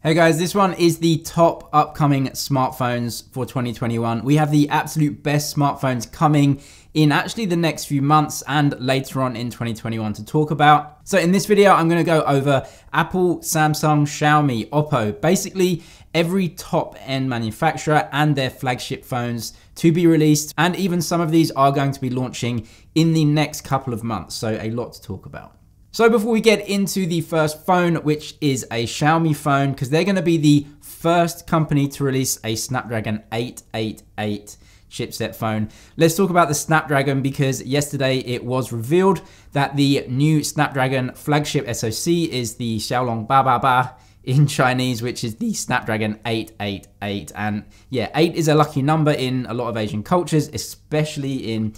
Hey guys, this one is the top upcoming smartphones for 2021. We have the absolute best smartphones coming in actually the next few months and later on in 2021 to talk about. So in this video, I'm going to go over Apple, Samsung, Xiaomi, Oppo, basically every top end manufacturer and their flagship phones to be released. And even some of these are going to be launching in the next couple of months. So a lot to talk about. So before we get into the first phone, which is a Xiaomi phone, because they're going to be the first company to release a Snapdragon 888 chipset phone, let's talk about the Snapdragon, because yesterday it was revealed that the new Snapdragon flagship SoC is the Xiaolong Ba Ba Ba in Chinese, which is the Snapdragon 888. And yeah, 8 is a lucky number in a lot of Asian cultures, especially in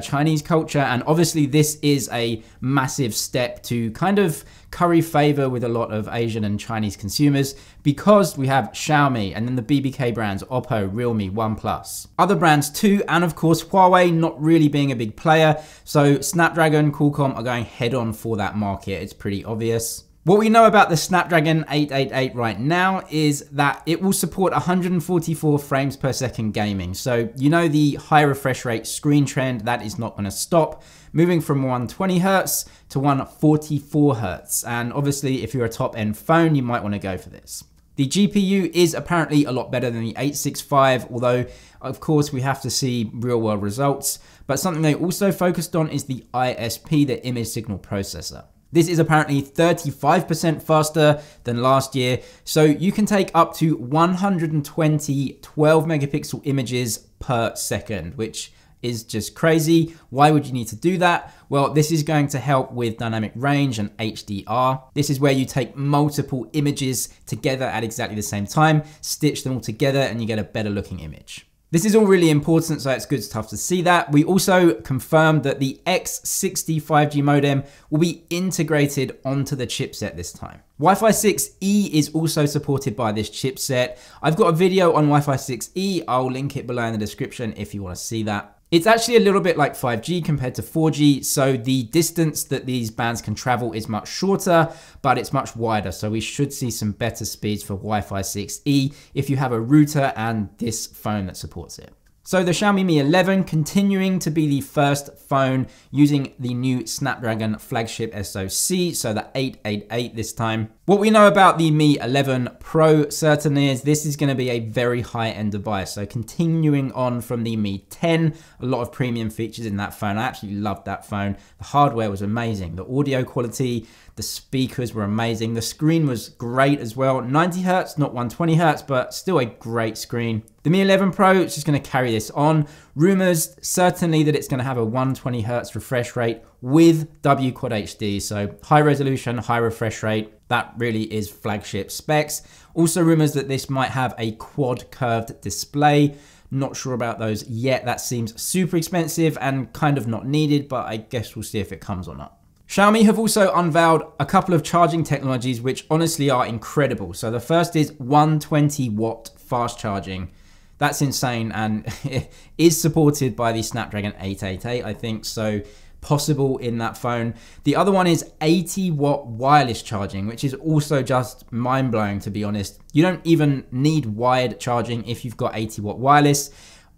Chinese culture. And obviously this is a massive step to kind of curry favor with a lot of Asian and Chinese consumers, because we have Xiaomi and then the BBK brands, Oppo, Realme, OnePlus. Other brands too, and of course Huawei not really being a big player. So Snapdragon, Qualcomm are going head on for that market. It's pretty obvious. What we know about the Snapdragon 888 right now is that it will support 144 frames per second gaming. So you know the high refresh rate screen trend, that is not going to stop, moving from 120 Hz to 144 Hz. And obviously if you're a top end phone, you might want to go for this. The GPU is apparently a lot better than the 865, although of course we have to see real world results. But something they also focused on is the ISP, the image signal processor. This is apparently 35% faster than last year, so you can take up to 120 12 megapixel images per second, which is just crazy. Why would you need to do that? Well, this is going to help with dynamic range and HDR. This is where you take multiple images together at exactly the same time, stitch them all together, and you get a better looking image. This is all really important, so it's good stuff to see that. We also confirmed that the X60 5G modem will be integrated onto the chipset this time. Wi-Fi 6E is also supported by this chipset. I've got a video on Wi-Fi 6E. I'll link it below in the description if you want to see that. It's actually a little bit like 5G compared to 4G, so the distance that these bands can travel is much shorter, but it's much wider, so we should see some better speeds for Wi-Fi 6E if you have a router and this phone that supports it. So the Xiaomi Mi 11 continuing to be the first phone using the new Snapdragon flagship SoC, so the 888 this time. What we know about the Mi 11 Pro certainly is this is going to be a very high-end device. So continuing on from the Mi 10, a lot of premium features in that phone. I absolutely loved that phone. The hardware was amazing. The audio quality, the speakers were amazing. The screen was great as well. 90 Hz, not 120 Hz, but still a great screen. The Mi 11 Pro is just going to carry this on. Rumors certainly that it's going to have a 120 Hz refresh rate with W Quad HD. So high resolution, high refresh rate. That really is flagship specs. Also rumors that this might have a quad curved display. Not sure about those yet. That seems super expensive and kind of not needed, but I guess we'll see if it comes or not. Xiaomi have also unveiled a couple of charging technologies which honestly are incredible. So the first is 120 watt fast charging. That's insane and it is supported by the Snapdragon 888, I think, so possible in that phone. The other one is 80 watt wireless charging, which is also just mind-blowing, to be honest. You don't even need wired charging if you've got 80 watt wireless.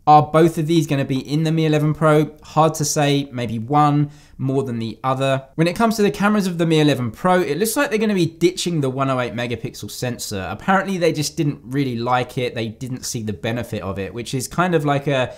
Are both of these going to be in the Mi 11 Pro? Hard to say, maybe one more than the other. When it comes to the cameras of the Mi 11 Pro, it looks like they're going to be ditching the 108 megapixel sensor. Apparently they just didn't really like it. They didn't see the benefit of it, which is kind of like a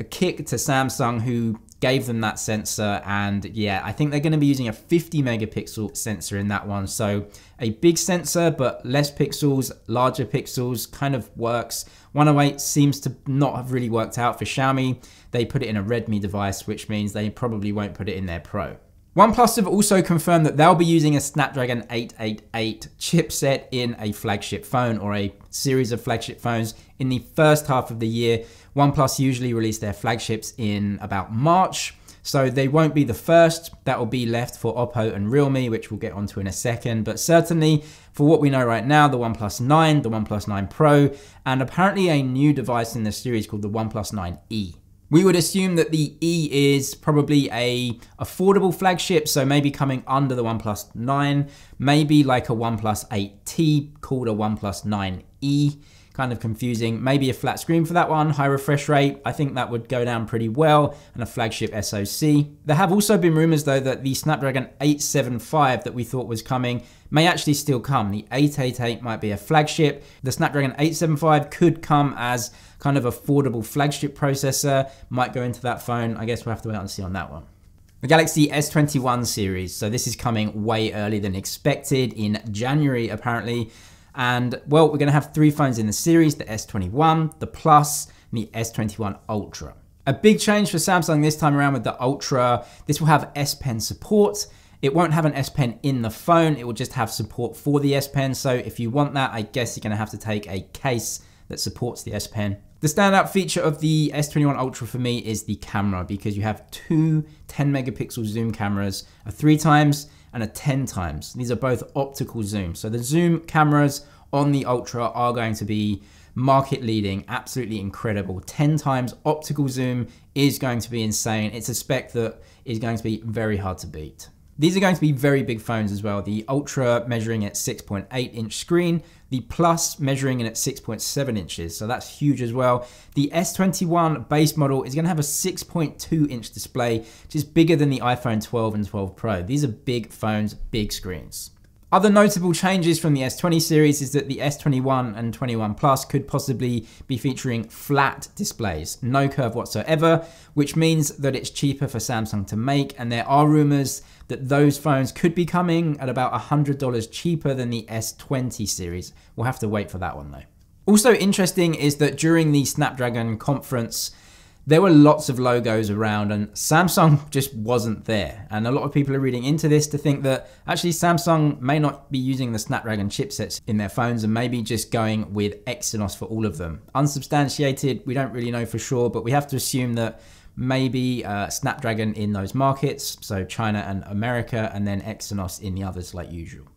kick to Samsung, who gave them that sensor. And yeah, I think they're going to be using a 50 megapixel sensor in that one. So a big sensor, but less pixels, larger pixels, kind of works. 108 seems to not have really worked out for Xiaomi. They put it in a Redmi device, which means they probably won't put it in their Pro. OnePlus have also confirmed that they'll be using a Snapdragon 888 chipset in a flagship phone or a series of flagship phones in the first half of the year. OnePlus usually release their flagships in about March, so they won't be the first. That will be left for Oppo and Realme, which we'll get onto in a second. But certainly for what we know right now, the OnePlus 9, the OnePlus 9 Pro, and apparently a new device in the series called the OnePlus 9e. We would assume that the E is probably a affordable flagship, so maybe coming under the OnePlus 9, maybe like a OnePlus 8T called a OnePlus 9E. Kind of confusing. Maybe a flat screen for that one, high refresh rate. I think that would go down pretty well, and a flagship SoC. There have also been rumors though that the Snapdragon 875 that we thought was coming may actually still come. The 888 might be a flagship. The Snapdragon 875 could come as kind of affordable flagship processor, might go into that phone. I guess we'll have to wait and see on that one. The Galaxy S21 series. So this is coming way earlier than expected in January apparently. And well, we're going to have 3 phones in the series, the S21, the Plus, and the S21 Ultra. A big change for Samsung this time around with the Ultra. This will have S Pen support. It won't have an S Pen in the phone. It will just have support for the S Pen. So if you want that, I guess you're going to have to take a case that supports the S Pen. The standout feature of the S21 Ultra for me is the camera, because you have 2 10 megapixel zoom cameras, a 3 times and a 10 times. These are both optical zoom. So the zoom cameras on the Ultra are going to be market leading, absolutely incredible. 10 times optical zoom is going to be insane. It's a spec that is going to be very hard to beat. These are going to be very big phones as well. The Ultra measuring at 6.8 inch screen, the Plus measuring in at 6.7 inches, so that's huge as well. The S21 base model is going to have a 6.2 inch display, which is bigger than the iPhone 12 and 12 Pro. These are big phones, big screens. Other notable changes from the S20 series is that the S21 and 21 Plus could possibly be featuring flat displays, no curve whatsoever, which means that it's cheaper for Samsung to make, and there are rumors that those phones could be coming at about $100 cheaper than the S20 series. We'll have to wait for that one though. Also interesting is that during the Snapdragon conference, there were lots of logos around and Samsung just wasn't there. And a lot of people are reading into this to think that actually Samsung may not be using the Snapdragon chipsets in their phones and maybe just going with Exynos for all of them. Unsubstantiated, we don't really know for sure, but we have to assume that maybe Snapdragon in those markets, so China and America, and then Exynos in the others like usual.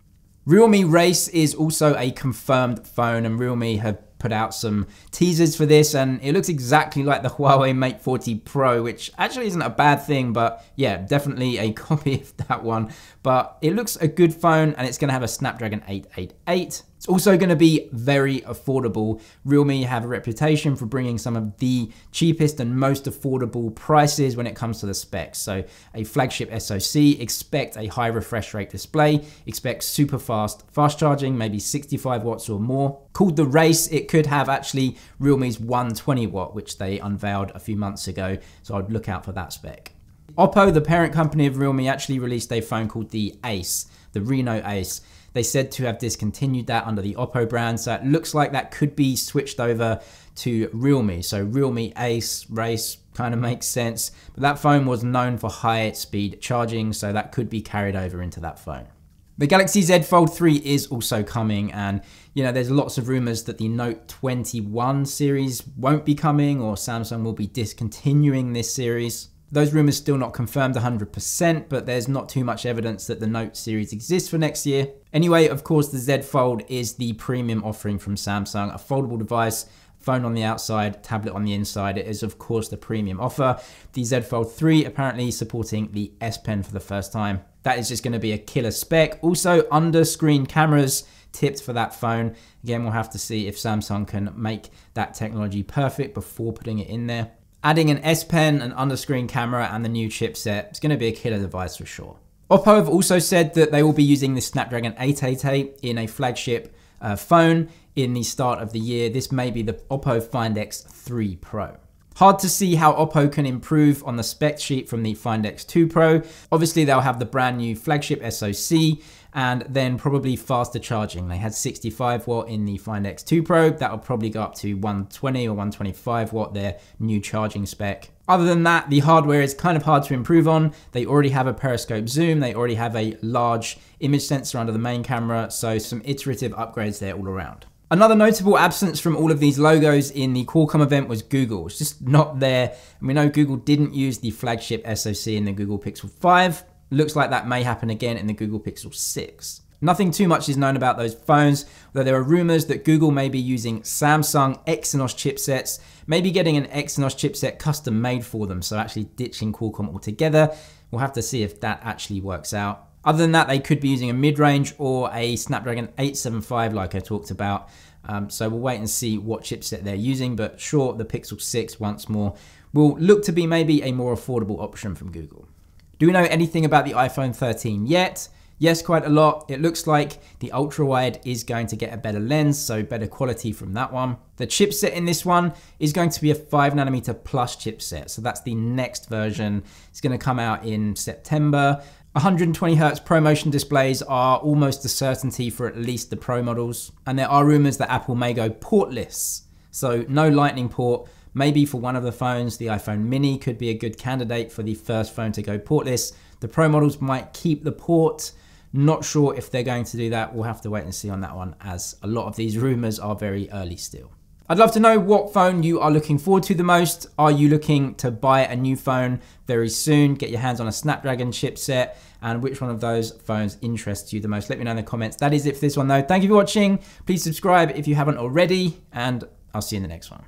Realme Race is also a confirmed phone, and Realme have put out some teasers for this, and it looks exactly like the Huawei Mate 40 Pro, which actually isn't a bad thing, but yeah, definitely a copy of that one. But it looks a good phone, and it's going to have a Snapdragon 888. It's also going to be very affordable. Realme have a reputation for bringing some of the cheapest and most affordable prices when it comes to the specs. So a flagship SoC, expect a high refresh rate display, expect super fast charging, maybe 65 watts or more. Called the Race, it could have actually Realme's 120 watt, which they unveiled a few months ago. So I'd look out for that spec. Oppo, the parent company of Realme, actually released a phone called the Ace, the Reno Ace. They said to have discontinued that under the Oppo brand, so it looks like that could be switched over to Realme. So Realme Ace Race kind of makes sense, but that phone was known for high speed charging, so that could be carried over into that phone. The Galaxy Z Fold 3 is also coming, and you know, there's lots of rumors that the Note 21 series won't be coming, or Samsung will be discontinuing this series. Those rumors still not confirmed 100%, but there's not too much evidence that the Note series exists for next year. Anyway, of course, the Z Fold is the premium offering from Samsung, a foldable device, phone on the outside, tablet on the inside. It is, of course, the premium offer. The Z Fold 3 apparently supporting the S Pen for the first time. That is just going to be a killer spec. Also, under-screen cameras tipped for that phone. Again, we'll have to see if Samsung can make that technology perfect before putting it in there. Adding an S Pen, an under-screen camera, and the new chipset, it's going to be a killer device for sure. Oppo have also said that they will be using the Snapdragon 888 in a flagship phone in the start of the year. This may be the Oppo Find X3 Pro. Hard to see how Oppo can improve on the spec sheet from the Find X2 Pro. Obviously, they'll have the brand new flagship SoC and then probably faster charging. They had 65 watt in the Find X2 Pro. That'll probably go up to 120 or 125 watt, their new charging spec. Other than that, the hardware is kind of hard to improve on. They already have a periscope zoom. They already have a large image sensor under the main camera. So some iterative upgrades there all around. Another notable absence from all of these logos in the Qualcomm event was Google. It's just not there. And we know Google didn't use the flagship SoC in the Google Pixel 5. Looks like that may happen again in the Google Pixel 6. Nothing too much is known about those phones, though there are rumors that Google may be using Samsung Exynos chipsets, maybe getting an Exynos chipset custom made for them, so actually ditching Qualcomm altogether. We'll have to see if that actually works out. Other than that, they could be using a mid-range or a Snapdragon 875 like I talked about. So we'll wait and see what chipset they're using, but sure, the Pixel 6 once more will look to be maybe a more affordable option from Google. Do we know anything about the iPhone 13 yet? Yes, quite a lot. It looks like the ultra wide is going to get a better lens, so better quality from that one. The chipset in this one is going to be a 5nm plus chipset. So that's the next version. It's going to come out in September. 120Hz ProMotion displays are almost a certainty for at least the Pro models. And there are rumors that Apple may go portless. So no Lightning port. Maybe for one of the phones, the iPhone Mini could be a good candidate for the first phone to go portless. The Pro models might keep the port. Not sure if they're going to do that. We'll have to wait and see on that one, as a lot of these rumors are very early still. I'd love to know what phone you are looking forward to the most. Are you looking to buy a new phone very soon, get your hands on a Snapdragon chipset, and which one of those phones interests you the most? Let me know in the comments. That is it for this one though. Thank you for watching. Please subscribe if you haven't already, and I'll see you in the next one.